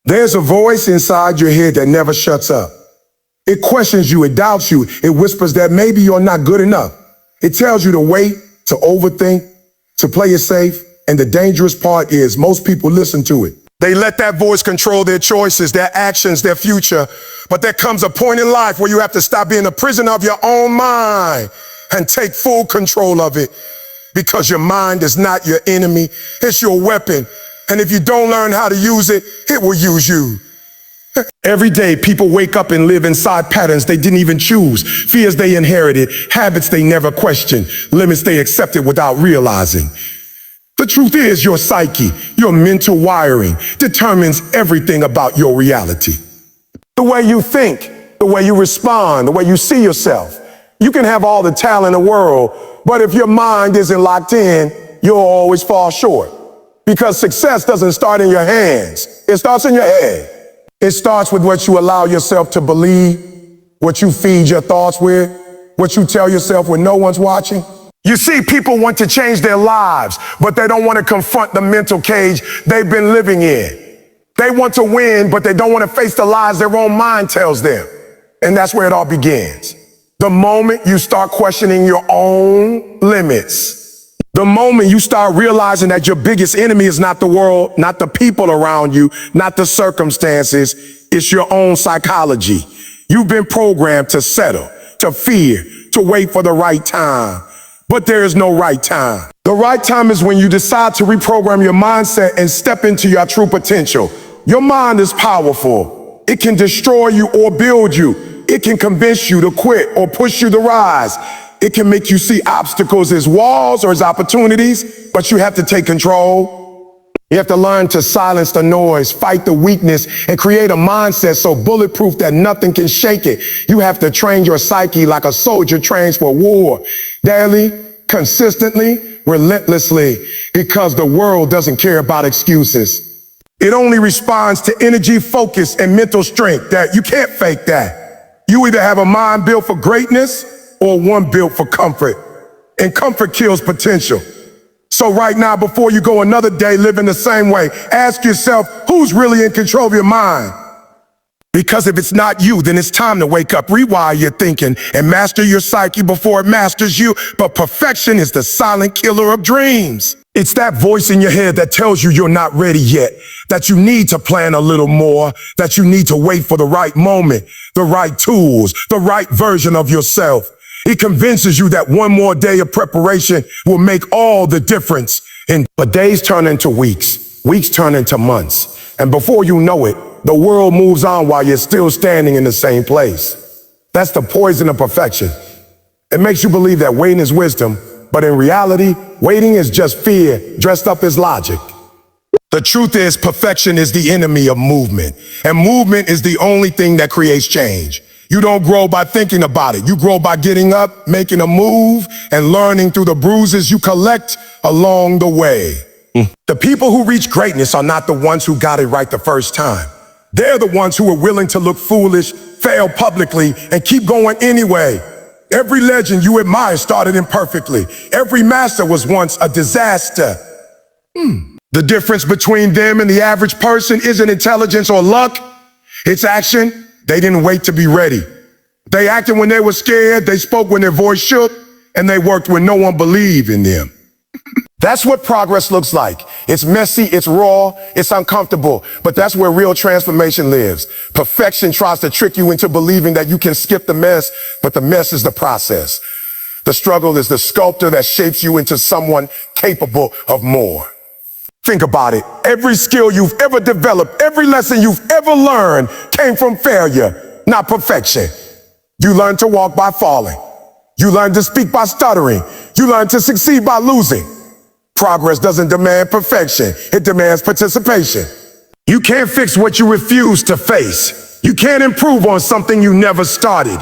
There's a voice inside your head that never shuts up. It questions you, it doubts you, it whispers that maybe you're not good enough. It tells you to wait, to overthink, to play it safe, and the dangerous part is most people listen to it. They let that voice control their choices, their actions, their future. But there comes a point in life where you have to stop being a prisoner of your own mind and take full control of it, because your mind is not your enemy, it's your weapon. And if you don't learn how to use it, it will use you. Every day, people wake up and live inside patterns they didn't even choose, fears they inherited, habits they never questioned, limits they accepted without realizing. The truth is, your psyche, your mental wiring, determines everything about your reality. The way you think, the way you respond, the way you see yourself. You can have all the talent in the world, but if your mind isn't locked in, you'll always fall short. Because success doesn't start in your hands, it starts in your head. It starts with what you allow yourself to believe, what you feed your thoughts with, what you tell yourself when no one's watching. You see, people want to change their lives, but they don't want to confront the mental cage they've been living in. They want to win, but they don't want to face the lies their own mind tells them. And that's where it all begins. The moment you start questioning your own limits, the moment you start realizing that your biggest enemy is not the world, not the people around you, not the circumstances, it's your own psychology. You've been programmed to settle, to fear, to wait for the right time. But there is no right time. The right time is when you decide to reprogram your mindset and step into your true potential. Your mind is powerful. It can destroy you or build you. It can convince you to quit or push you to rise. It can make you see obstacles as walls or as opportunities, but you have to take control. You have to learn to silence the noise, fight the weakness, and create a mindset so bulletproof that nothing can shake it. You have to train your psyche like a soldier trains for war, daily, consistently, relentlessly, because the world doesn't care about excuses. It only responds to energy, focus, and mental strength. That you can't fake that. You either have a mind built for greatness or one built for comfort. And comfort kills potential. So right now, before you go another day living the same way, ask yourself, who's really in control of your mind? Because if it's not you, then it's time to wake up, rewire your thinking, and master your psyche before it masters you. But perfection is the silent killer of dreams. It's that voice in your head that tells you you're not ready yet, that you need to plan a little more, that you need to wait for the right moment, the right tools, the right version of yourself. It convinces you that one more day of preparation will make all the difference. But days turn into weeks, weeks turn into months. And before you know it, the world moves on while you're still standing in the same place. That's the poison of perfection. It makes you believe that waiting is wisdom, but in reality, waiting is just fear dressed up as logic. The truth is, perfection is the enemy of movement, and movement is the only thing that creates change. You don't grow by thinking about it. You grow by getting up, making a move, and learning through the bruises you collect along the way. The people who reach greatness are not the ones who got it right the first time. They're the ones who are willing to look foolish, fail publicly, and keep going anyway. Every legend you admire started imperfectly. Every master was once a disaster. The difference between them and the average person isn't intelligence or luck. It's action. They didn't wait to be ready. They acted when they were scared, they spoke when their voice shook, and they worked when no one believed in them. That's what progress looks like. It's messy, it's raw, it's uncomfortable, but that's where real transformation lives. Perfection tries to trick you into believing that you can skip the mess, but the mess is the process. The struggle is the sculptor that shapes you into someone capable of more. Think about it. Every skill you've ever developed, every lesson you've ever learned came from failure, not perfection. You learned to walk by falling. You learned to speak by stuttering. You learned to succeed by losing. Progress doesn't demand perfection. It demands participation. You can't fix what you refuse to face. You can't improve on something you never started.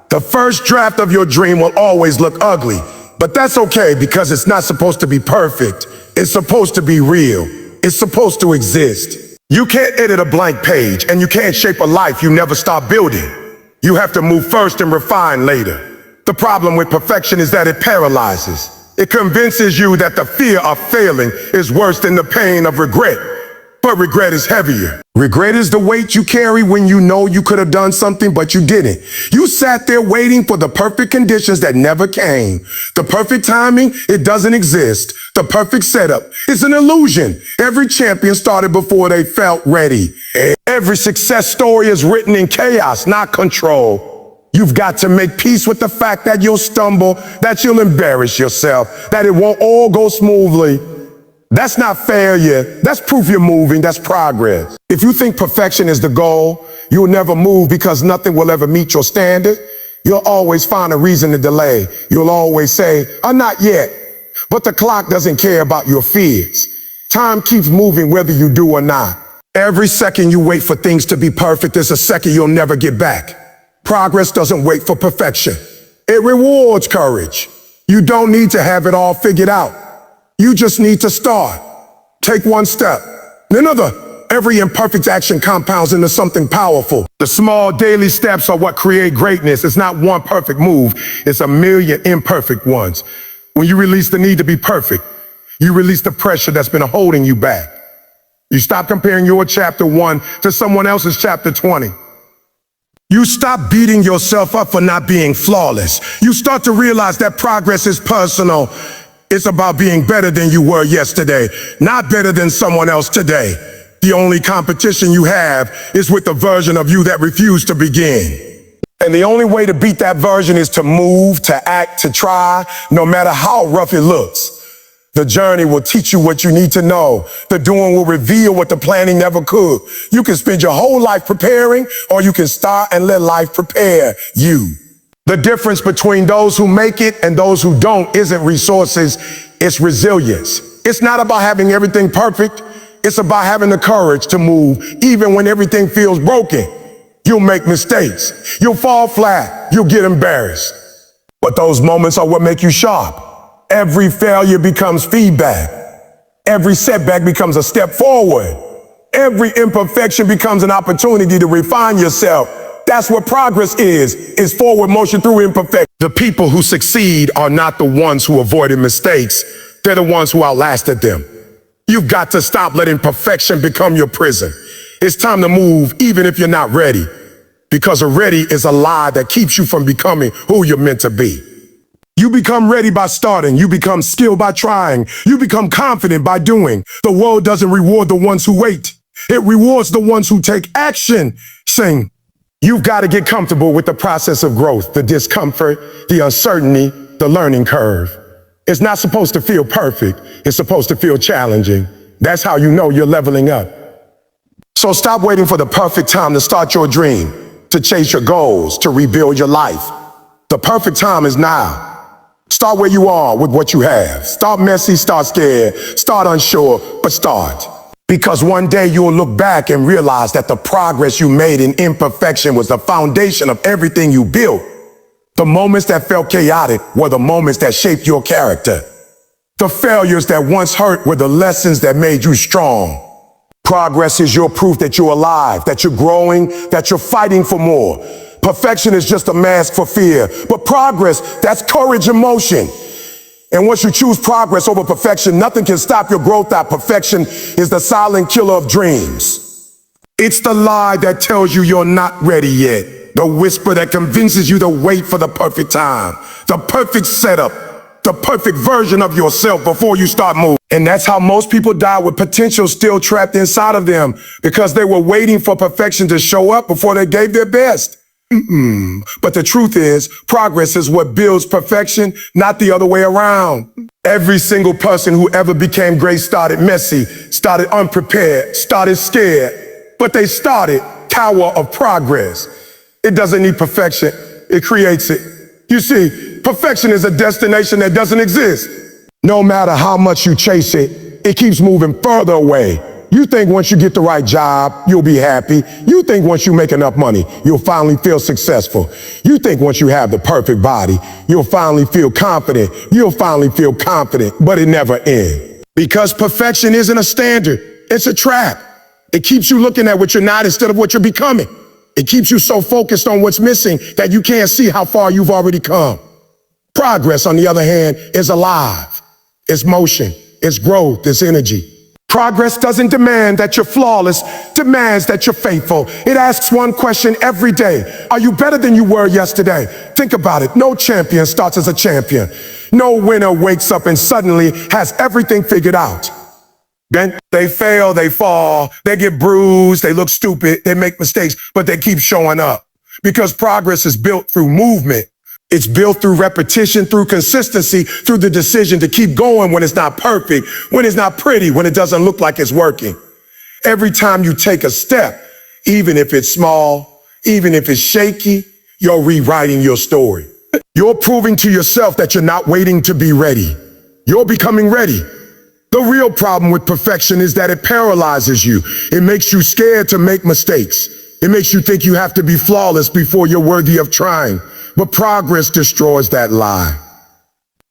The first draft of your dream will always look ugly, but that's okay because it's not supposed to be perfect. It's supposed to be real. It's supposed to exist. You can't edit a blank page, and you can't shape a life you never start building. You have to move first and refine later. The problem with perfection is that it paralyzes. It convinces you that the fear of failing is worse than the pain of regret. but regret is heavier. Regret is the weight you carry when you know you could have done something, but you didn't. You sat there waiting for the perfect conditions that never came. The perfect timing, it doesn't exist. The perfect setup is an illusion. Every champion started before they felt ready. Every success story is written in chaos, not control. You've got to make peace with the fact that you'll stumble, that you'll embarrass yourself, that it won't all go smoothly. That's not failure. That's proof you're moving. That's progress. If you think perfection is the goal, you'll never move because nothing will ever meet your standard. You'll always find a reason to delay. You'll always say, not yet. But the clock doesn't care about your fears. Time keeps moving whether you do or not. Every second you wait for things to be perfect is a second you'll never get back. Progress doesn't wait for perfection. It rewards courage. You don't need to have it all figured out. You just need to start. Take one step, then another. Every imperfect action compounds into something powerful. The small daily steps are what create greatness. It's not one perfect move. It's a million imperfect ones. When you release the need to be perfect, you release the pressure that's been holding you back. You stop comparing your chapter 1 to someone else's chapter 20. You stop beating yourself up for not being flawless. You start to realize that progress is personal. It's about being better than you were yesterday, not better than someone else today. The only competition you have is with the version of you that refused to begin. And the only way to beat that version is to move, to act, to try, no matter how rough it looks. The journey will teach you what you need to know. The doing will reveal what the planning never could. You can spend your whole life preparing, or you can start and let life prepare you. The difference between those who make it and those who don't isn't resources, it's resilience. It's not about having everything perfect. It's about having the courage to move even when everything feels broken. You'll make mistakes. You'll fall flat. You'll get embarrassed. But those moments are what make you sharp. Every failure becomes feedback. Every setback becomes a step forward. Every imperfection becomes an opportunity to refine yourself. That's what progress is forward motion through imperfection. The people who succeed are not the ones who avoided mistakes. They're the ones who outlasted them. You've got to stop letting perfection become your prison. It's time to move even if you're not ready. Because a ready is a lie that keeps you from becoming who you're meant to be. You become ready by starting. You become skilled by trying. You become confident by doing. The world doesn't reward the ones who wait. It rewards the ones who take action. Sing. You've got to get comfortable with the process of growth, the discomfort, the uncertainty, the learning curve. It's not supposed to feel perfect. It's supposed to feel challenging. That's how you know you're leveling up. So stop waiting for the perfect time to start your dream, to chase your goals, to rebuild your life. The perfect time is now. Start where you are with what you have. Start messy, start scared, start unsure, but start. Because one day you'll look back and realize that the progress you made in imperfection was the foundation of everything you built. The moments that felt chaotic were the moments that shaped your character. The failures that once hurt were the lessons that made you strong. Progress is your proof that you're alive, that you're growing, that you're fighting for more. Perfection is just a mask for fear, but progress, that's courage in motion. And once you choose progress over perfection, nothing can stop your growth. That perfection is the silent killer of dreams. It's the lie that tells you you're not ready yet. The whisper that convinces you to wait for the perfect time, the perfect setup, the perfect version of yourself before you start moving. And that's how most people die, with potential still trapped inside of them, because they were waiting for perfection to show up before they gave their best. But the truth is, progress is what builds perfection, not the other way around. Every single person who ever became great started messy, started unprepared, started scared, but they started Tower of Progress. It doesn't need perfection, it creates it. You see, perfection is a destination that doesn't exist. No matter how much you chase it, it keeps moving further away. You think once you get the right job, you'll be happy. You think once you make enough money, you'll finally feel successful. You think once you have the perfect body, you'll finally feel confident. You'll finally feel confident, but it never ends. Because perfection isn't a standard, it's a trap. It keeps you looking at what you're not instead of what you're becoming. It keeps you so focused on what's missing that you can't see how far you've already come. Progress, on the other hand, is alive. It's motion, it's growth, it's energy. Progress doesn't demand that you're flawless, demands that you're faithful. It asks one question every day. Are you better than you were yesterday? Think about it. No champion starts as a champion. No winner wakes up and suddenly has everything figured out. Then they fail, they fall, they get bruised, they look stupid, they make mistakes, but they keep showing up. Because progress is built through movement. It's built through repetition, through consistency, through the decision to keep going when it's not perfect, when it's not pretty, when it doesn't look like it's working. Every time you take a step, even if it's small, even if it's shaky, you're rewriting your story. You're proving to yourself that you're not waiting to be ready. You're becoming ready. The real problem with perfection is that it paralyzes you. It makes you scared to make mistakes. It makes you think you have to be flawless before you're worthy of trying. But progress destroys that lie.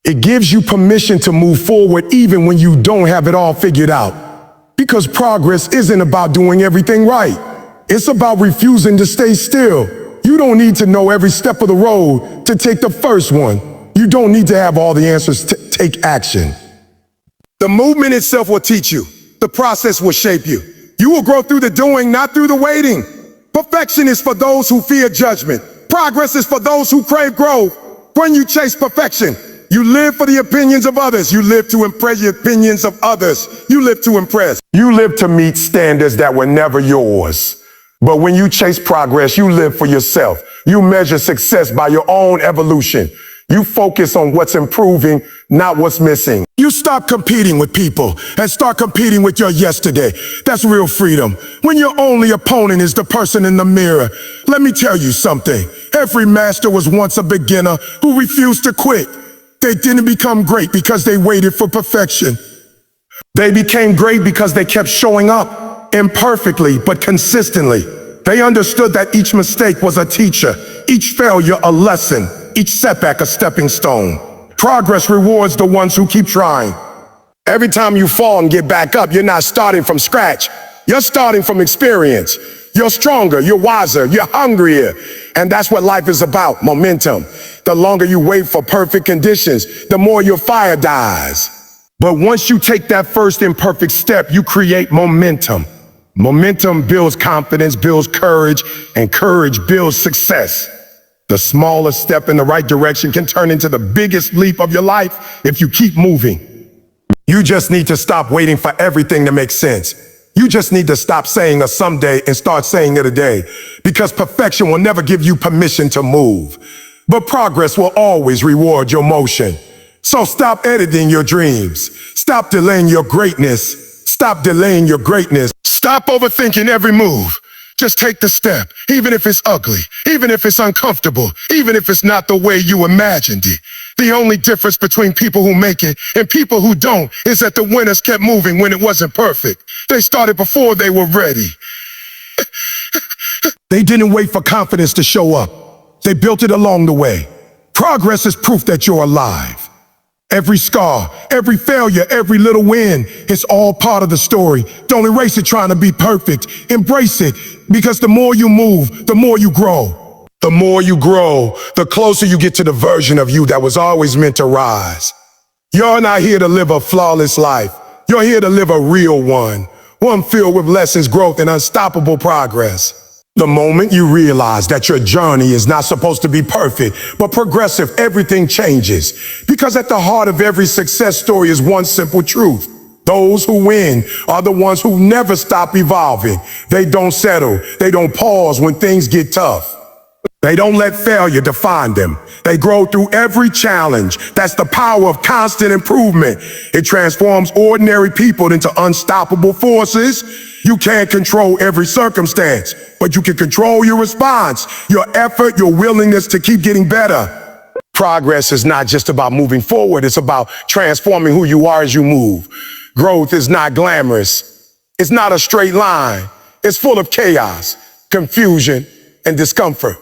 It gives you permission to move forward even when you don't have it all figured out. Because progress isn't about doing everything right. It's about refusing to stay still. You don't need to know every step of the road to take the first one. You don't need to have all the answers to take action. The movement itself will teach you. The process will shape you. You will grow through the doing, not through the waiting. Perfection is for those who fear judgment. Progress is for those who crave growth. When you chase perfection, you live for the opinions of others. You live to impress the opinions of others. You live to impress. You live to meet standards that were never yours. But when you chase progress, you live for yourself. You measure success by your own evolution. You focus on what's improving, not what's missing. You stop competing with people and start competing with your yesterday. That's real freedom. When your only opponent is the person in the mirror. Let me tell you something. Every master was once a beginner who refused to quit. They didn't become great because they waited for perfection. They became great because they kept showing up imperfectly but consistently. They understood that each mistake was a teacher, each failure a lesson, each setback a stepping stone. Progress rewards the ones who keep trying. Every time you fall and get back up, you're not starting from scratch. You're starting from experience. You're stronger, you're wiser, you're hungrier. And that's what life is about, momentum. The longer you wait for perfect conditions, the more your fire dies. But once you take that first imperfect step, you create momentum. Momentum builds confidence, builds courage, and courage builds success. The smallest step in the right direction can turn into the biggest leap of your life if you keep moving. You just need to stop waiting for everything to make sense. You just need to stop saying a someday and start saying it today. Because perfection will never give you permission to move. But progress will always reward your motion. So stop editing your dreams. Stop delaying your greatness. Stop delaying your greatness. Stop overthinking every move. Just take the step, even if it's ugly, even if it's uncomfortable, even if it's not the way you imagined it. The only difference between people who make it and people who don't is that the winners kept moving when it wasn't perfect. They started before they were ready. They didn't wait for confidence to show up. They built it along the way. Progress is proof that you're alive. Every scar, every failure, every little win, it's all part of the story. Don't erase it trying to be perfect. Embrace it, because the more you move, the more you grow. The more you grow, the closer you get to the version of you that was always meant to rise. You're not here to live a flawless life. You're here to live a real one. One filled with lessons, growth, and unstoppable progress. The moment you realize that your journey is not supposed to be perfect, but progressive, everything changes. Because at the heart of every success story is one simple truth. Those who win are the ones who never stop evolving. They don't settle. They don't pause when things get tough. They don't let failure define them. They grow through every challenge. That's the power of constant improvement. It transforms ordinary people into unstoppable forces. You can't control every circumstance, but you can control your response, your effort, your willingness to keep getting better. Progress is not just about moving forward. It's about transforming who you are as you move. Growth is not glamorous. It's not a straight line. It's full of chaos, confusion, and discomfort.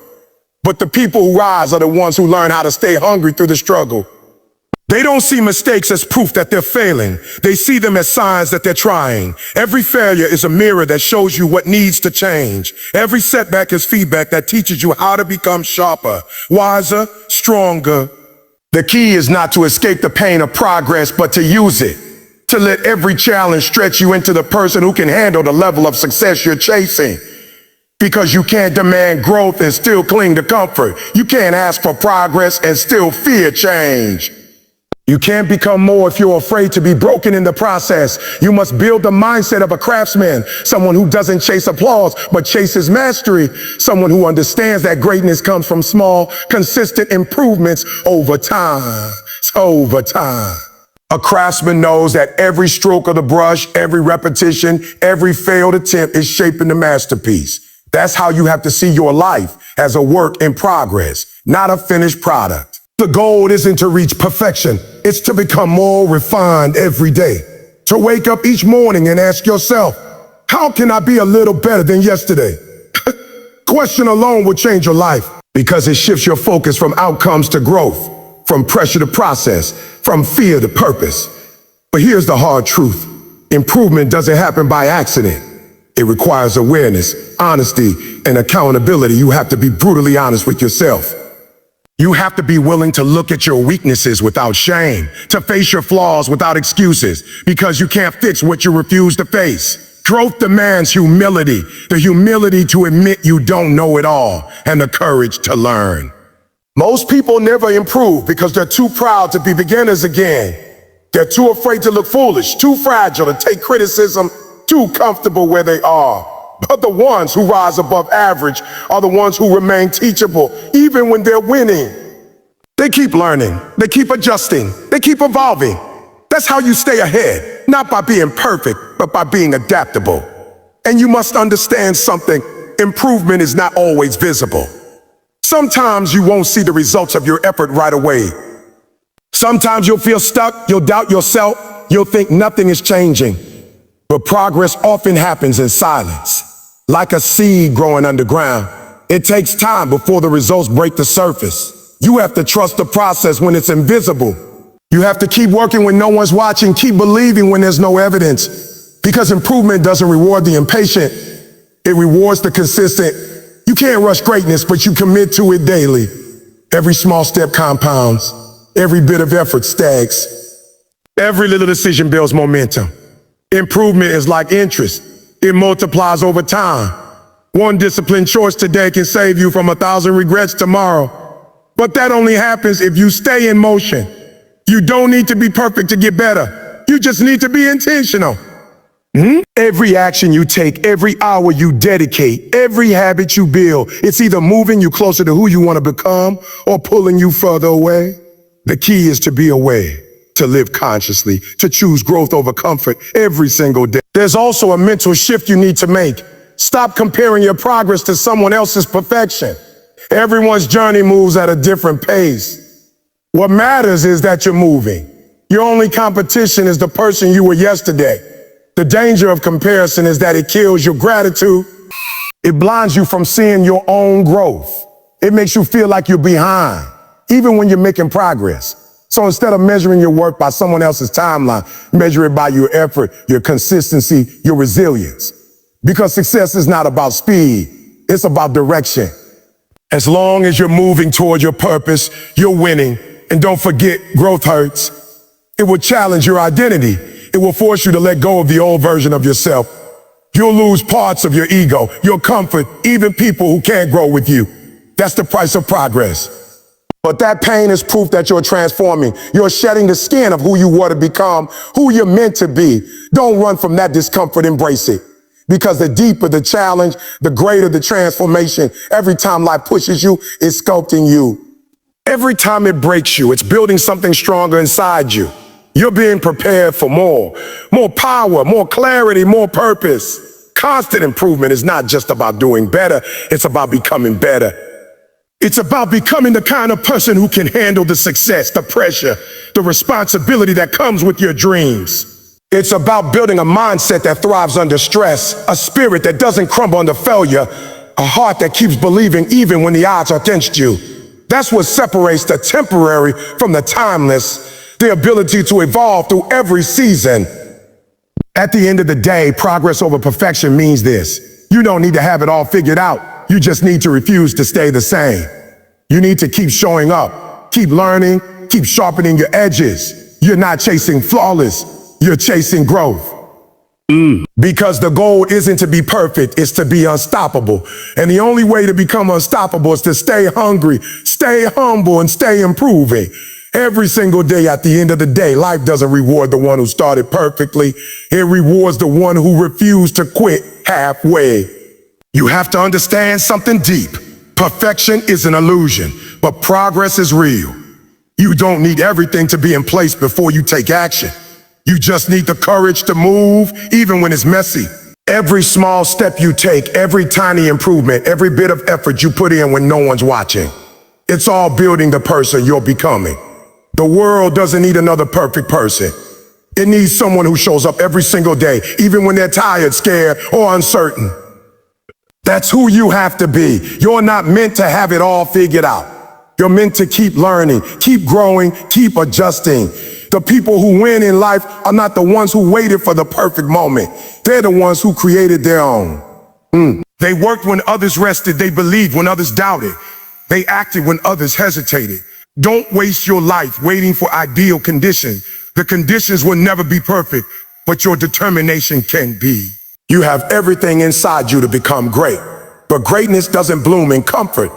But the people who rise are the ones who learn how to stay hungry through the struggle. They don't see mistakes as proof that they're failing. They see them as signs that they're trying. Every failure is a mirror that shows you what needs to change. Every setback is feedback that teaches you how to become sharper, wiser, stronger. The key is not to escape the pain of progress, but to use it. to let every challenge stretch you into the person who can handle the level of success you're chasing. Because you can't demand growth and still cling to comfort. You can't ask for progress and still fear change. You can't become more if you're afraid to be broken in the process. You must build the mindset of a craftsman, someone who doesn't chase applause, but chases mastery, someone who understands that greatness comes from small, consistent improvements over time. Over time. A craftsman knows that every stroke of the brush, every repetition, every failed attempt is shaping the masterpiece. That's how you have to see your life, as a work in progress, not a finished product. The goal isn't to reach perfection. It's to become more refined every day. To wake up each morning and ask yourself, how can I be a little better than yesterday? Question alone will change your life because it shifts your focus from outcomes to growth, from pressure to process, from fear to purpose. But here's the hard truth. Improvement doesn't happen by accident. It requires awareness, honesty, and accountability. You have to be brutally honest with yourself. You have to be willing to look at your weaknesses without shame, to face your flaws without excuses, because you can't fix what you refuse to face. Growth demands humility, the humility to admit you don't know it all, and the courage to learn. Most people never improve because they're too proud to be beginners again. They're too afraid to look foolish, too fragile to take criticism, too comfortable where they are. But the ones who rise above average are the ones who remain teachable, even when they're winning. They keep learning, they keep adjusting, they keep evolving. That's how you stay ahead, not by being perfect, but by being adaptable. And you must understand something, improvement is not always visible. Sometimes you won't see the results of your effort right away. Sometimes you'll feel stuck, you'll doubt yourself, you'll think nothing is changing. But progress often happens in silence, like a seed growing underground. It takes time before the results break the surface. You have to trust the process when it's invisible. You have to keep working when no one's watching, keep believing when there's no evidence. Because improvement doesn't reward the impatient, it rewards the consistent. You can't rush greatness, but you commit to it daily. Every small step compounds, every bit of effort stacks. Every little decision builds momentum. Improvement is like interest. It multiplies over time. One disciplined choice today can save you from 1,000 regrets tomorrow. But that only happens if you stay in motion. You don't need to be perfect to get better. You just need to be intentional. Every action you take, every hour you dedicate, every habit you build, it's either moving you closer to who you want to become or pulling you further away. The key is to be aware, to live consciously, to choose growth over comfort every single day. There's also a mental shift you need to make. Stop comparing your progress to someone else's perfection. Everyone's journey moves at a different pace. What matters is that you're moving. Your only competition is the person you were yesterday. The danger of comparison is that it kills your gratitude. It blinds you from seeing your own growth. It makes you feel like you're behind, even when you're making progress. So instead of measuring your work by someone else's timeline, measure it by your effort, your consistency, your resilience. Because success is not about speed, it's about direction. As long as you're moving toward your purpose, you're winning. And don't forget, growth hurts. It will challenge your identity. It will force you to let go of the old version of yourself. You'll lose parts of your ego, your comfort, even people who can't grow with you. That's the price of progress. But that pain is proof that you're transforming. You're shedding the skin of who you were to become, who you're meant to be. Don't run from that discomfort, embrace it. Because the deeper the challenge, the greater the transformation. Every time life pushes you, it's sculpting you. Every time it breaks you, it's building something stronger inside you. You're being prepared for more power, more clarity, more purpose. Constant improvement is not just about doing better, it's about becoming better. It's about becoming the kind of person who can handle the success, the pressure, the responsibility that comes with your dreams. It's about building a mindset that thrives under stress, a spirit that doesn't crumble under failure, a heart that keeps believing even when the odds are against you. That's what separates the temporary from the timeless, the ability to evolve through every season. At the end of the day, progress over perfection means this. You don't need to have it all figured out. You just need to refuse to stay the same. You need to keep showing up, keep learning, keep sharpening your edges. You're not chasing flawless. you're chasing growth. Because the goal isn't to be perfect, it's to be unstoppable. And the only way to become unstoppable is to stay hungry, stay humble, and stay improving. Every single day at the end of the day, life doesn't reward the one who started perfectly. It rewards the one who refused to quit halfway. You have to understand something deep. Perfection is an illusion, but progress is real. You don't need everything to be in place before you take action. You just need the courage to move, even when it's messy. Every small step you take, every tiny improvement, every bit of effort you put in when no one's watching, it's all building the person you're becoming. The world doesn't need another perfect person. It needs someone who shows up every single day, even when they're tired, scared, or uncertain. That's who you have to be. You're not meant to have it all figured out. You're meant to keep learning, keep growing, keep adjusting. The people who win in life are not the ones who waited for the perfect moment. They're the ones who created their own. They worked when others rested. They believed when others doubted. They acted when others hesitated. Don't waste your life waiting for ideal conditions. The conditions will never be perfect, but your determination can be. You have everything inside you to become great. But greatness doesn't bloom in comfort.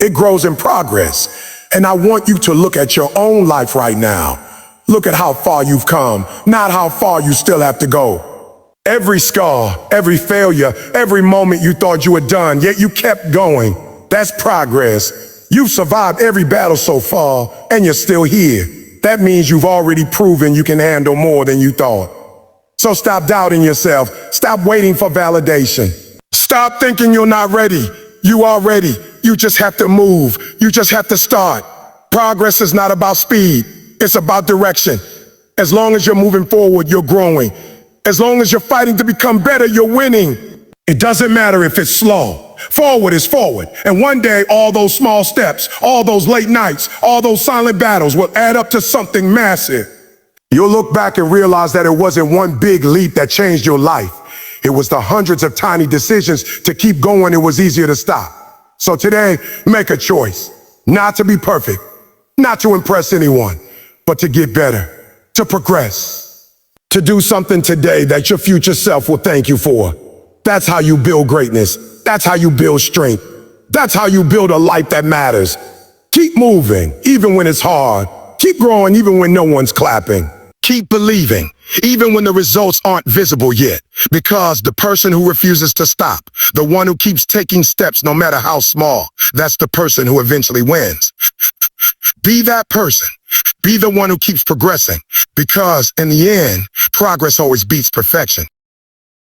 It grows in progress. And I want you to look at your own life right now. Look at how far you've come, not how far you still have to go. Every scar, every failure, every moment you thought you were done, yet you kept going. That's progress. You've survived every battle so far, and you're still here. That means you've already proven you can handle more than you thought. So stop doubting yourself. Stop waiting for validation. Stop thinking you're not ready. You are ready. You just have to move. You just have to start. Progress is not about speed. It's about direction. As long as you're moving forward, you're growing. As long as you're fighting to become better, you're winning. It doesn't matter if it's slow. Forward is forward. And one day, all those small steps, all those late nights, all those silent battles will add up to something massive. You'll look back and realize that it wasn't one big leap that changed your life. It was the hundreds of tiny decisions to keep going. It was easier to stop. So today, make a choice. Not to be perfect, not to impress anyone, but to get better, to progress, to do something today that your future self will thank you for. That's how you build greatness. That's how you build strength. That's how you build a life that matters. Keep moving, even when it's hard. Keep growing, even when no one's clapping. Keep believing, even when the results aren't visible yet. Because the person who refuses to stop, the one who keeps taking steps no matter how small, that's the person who eventually wins. Be that person. Be the one who keeps progressing. Because in the end, progress always beats perfection.